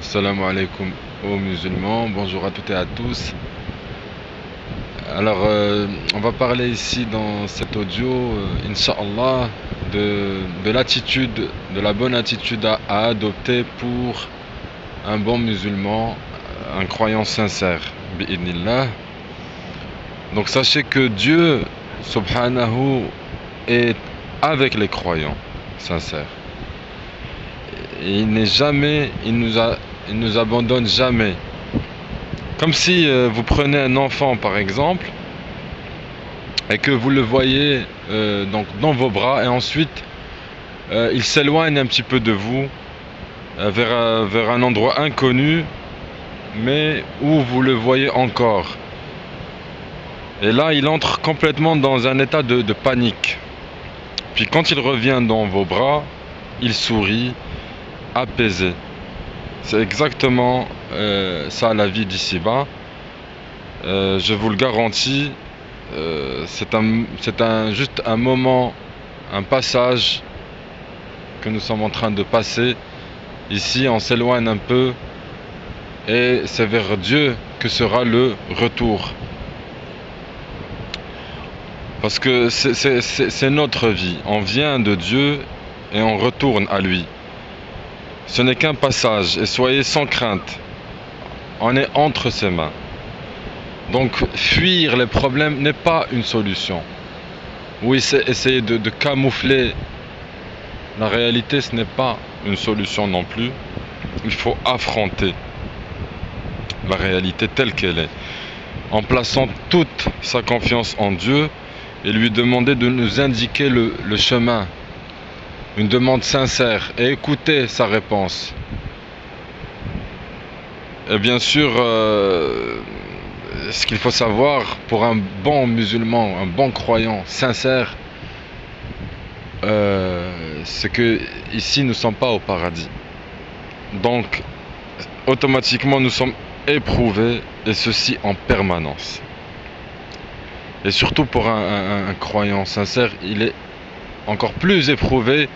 Assalamu alaikum aux musulmans, bonjour à toutes et à tous. Alors, on va parler ici dans cet audio, Inch'Allah, de l'attitude, de la bonne attitude à adopter pour un bon musulman, un croyant sincère, bi'idnillah. Donc sachez que Dieu, subhanahu, est avec les croyants sincères. Et il n'est jamais, il nous abandonne jamais. Comme si vous prenez un enfant par exemple et que vous le voyez donc dans vos bras et ensuite il s'éloigne un petit peu de vous vers un endroit inconnu mais où vous le voyez encore. Et là il entre complètement dans un état de panique. Puis quand il revient dans vos bras, il sourit, apaisé. C'est exactement ça la vie d'ici-bas. Je vous le garantis, c'est juste un moment, un passage que nous sommes en train de passer. Ici, on s'éloigne un peu et c'est vers Dieu que sera le retour. Parce que c'est notre vie. On vient de Dieu et on retourne à lui. Ce n'est qu'un passage et soyez sans crainte. On est entre ses mains. Donc fuir les problèmes n'est pas une solution. Oui, c'est essayer de camoufler la réalité, ce n'est pas une solution non plus. Il faut affronter la réalité telle qu'elle est, en plaçant toute sa confiance en Dieu et lui demander de nous indiquer le chemin. Une demande sincère et écouter sa réponse. Et bien sûr, ce qu'il faut savoir pour un bon musulman, un bon croyant sincère, c'est que ici nous ne sommes pas au paradis. Donc, automatiquement, nous sommes éprouvés, et ceci en permanence. Et surtout pour un croyant sincère, il est encore plus éprouvé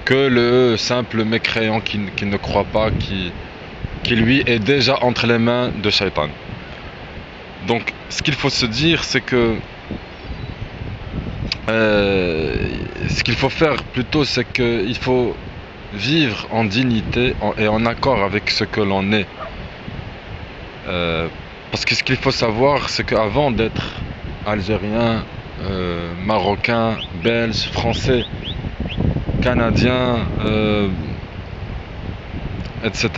que le simple mécréant qui ne croit pas, qui lui est déjà entre les mains de Shaitan. Donc ce qu'il faut se dire, c'est que ce qu'il faut faire plutôt, c'est qu'il faut vivre en dignité et en accord avec ce que l'on est. Parce que ce qu'il faut savoir, c'est qu'avant d'être algérien, marocain, belge, français, canadien, etc.,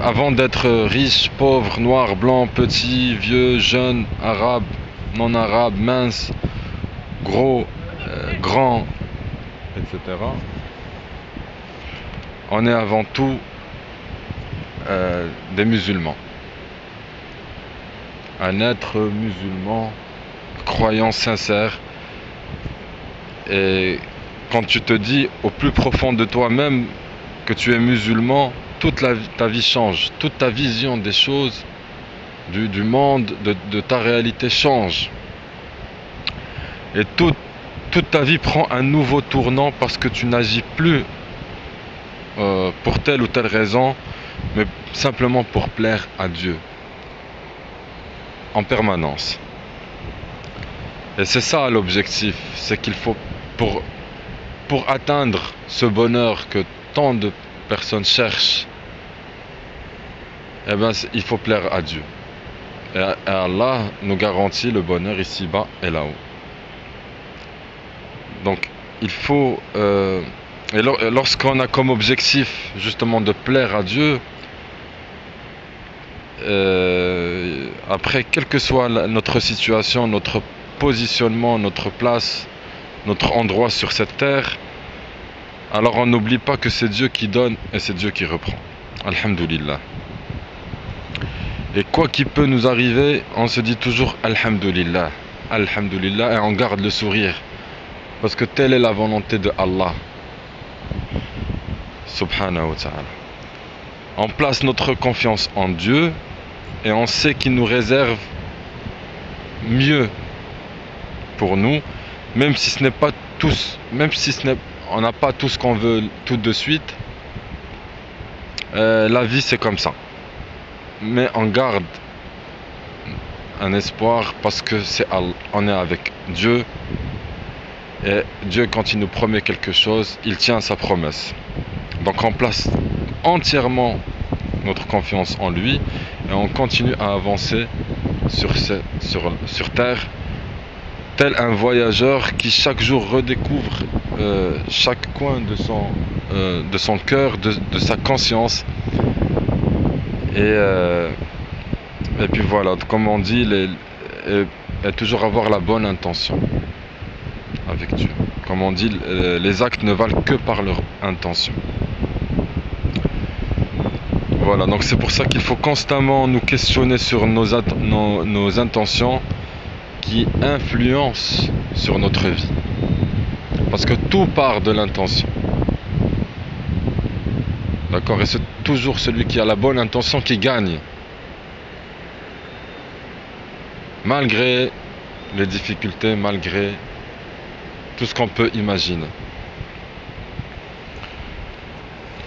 avant d'être riche, pauvre, noir, blanc, petit, vieux, jeune, arabe, non arabe, mince, gros, grand, etc., on est avant tout des musulmans. Un être musulman, croyant sincère. Et quand tu te dis au plus profond de toi-même que tu es musulman, toute ta vie change, toute ta vision des choses, du monde, de ta réalité change. Et toute ta vie prend un nouveau tournant parce que tu n'agis plus pour telle ou telle raison, mais simplement pour plaire à Dieu, en permanence. Et c'est ça l'objectif, c'est qu'il faut, pour atteindre ce bonheur que tant de personnes cherchent, eh ben, il faut plaire à Dieu. Et Allah nous garantit le bonheur ici-bas et là-haut. Donc, il faut... et lorsqu'on a comme objectif, justement, de plaire à Dieu, après, quelle que soit notre situation, notre positionnement, notre place, notre endroit sur cette terre, alors on n'oublie pas que c'est Dieu qui donne et c'est Dieu qui reprend. Alhamdulillah. Et quoi qu'il peut nous arriver, on se dit toujours Alhamdulillah, Alhamdulillah, et on garde le sourire. Parce que telle est la volonté de Allah. Subhanahu wa ta'ala. On place notre confiance en Dieu et on sait qu'il nous réserve mieux pour nous, même si ce n'est pas tous, même si on n'a pas tout ce qu'on veut tout de suite, La vie c'est comme ça. Mais on garde un espoir parce que on est avec Dieu. Et Dieu, quand il nous promet quelque chose, il tient sa promesse. Donc on place entièrement notre confiance en lui et on continue à avancer sur Terre, tel un voyageur qui chaque jour redécouvre chaque coin de son cœur, de sa conscience. Et puis voilà, comme on dit, et toujours avoir la bonne intention avec Dieu. Comme on dit, les actes ne valent que par leur intention. Voilà, donc c'est pour ça qu'il faut constamment nous questionner sur nos intentions qui influencent sur notre vie. Parce que tout part de l'intention. D'accord? Et c'est toujours celui qui a la bonne intention qui gagne. Malgré les difficultés, malgré tout ce qu'on peut imaginer.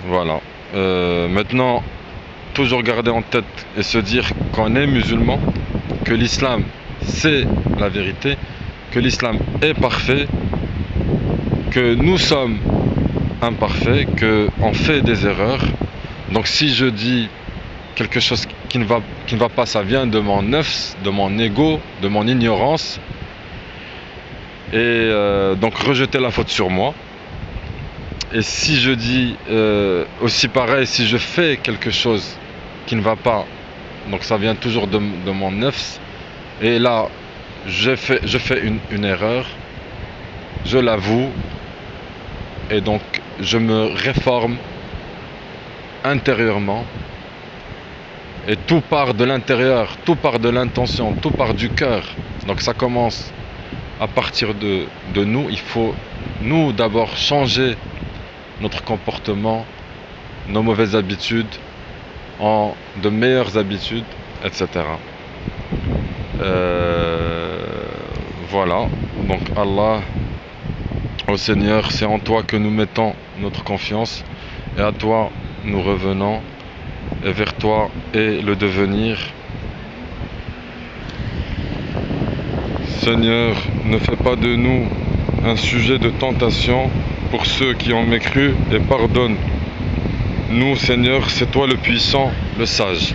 Voilà. Maintenant, toujours garder en tête et se dire qu'on est musulman, que l'islam c'est la vérité, que l'islam est parfait, que nous sommes imparfaits, qu'on fait des erreurs. Donc si je dis quelque chose qui ne va pas, ça vient de mon nefs, de mon ego, de mon ignorance. Et donc rejeter la faute sur moi. Et si je dis aussi pareil, si je fais quelque chose qui ne va pas, donc ça vient toujours de mon nefs. Et là, je fais une erreur, je l'avoue, et donc je me réforme intérieurement. Et tout part de l'intérieur, tout part de l'intention, tout part du cœur. Donc ça commence à partir de nous. Il faut, nous, d'abord changer notre comportement, nos mauvaises habitudes, en de meilleures habitudes, etc. Voilà. Donc Allah, ô Seigneur, c'est en toi que nous mettons notre confiance, et à toi nous revenons, et vers toi est le devenir. Seigneur, ne fais pas de nous un sujet de tentation pour ceux qui ont mécru, et pardonne. Nous, Seigneur, c'est toi le puissant, le sage.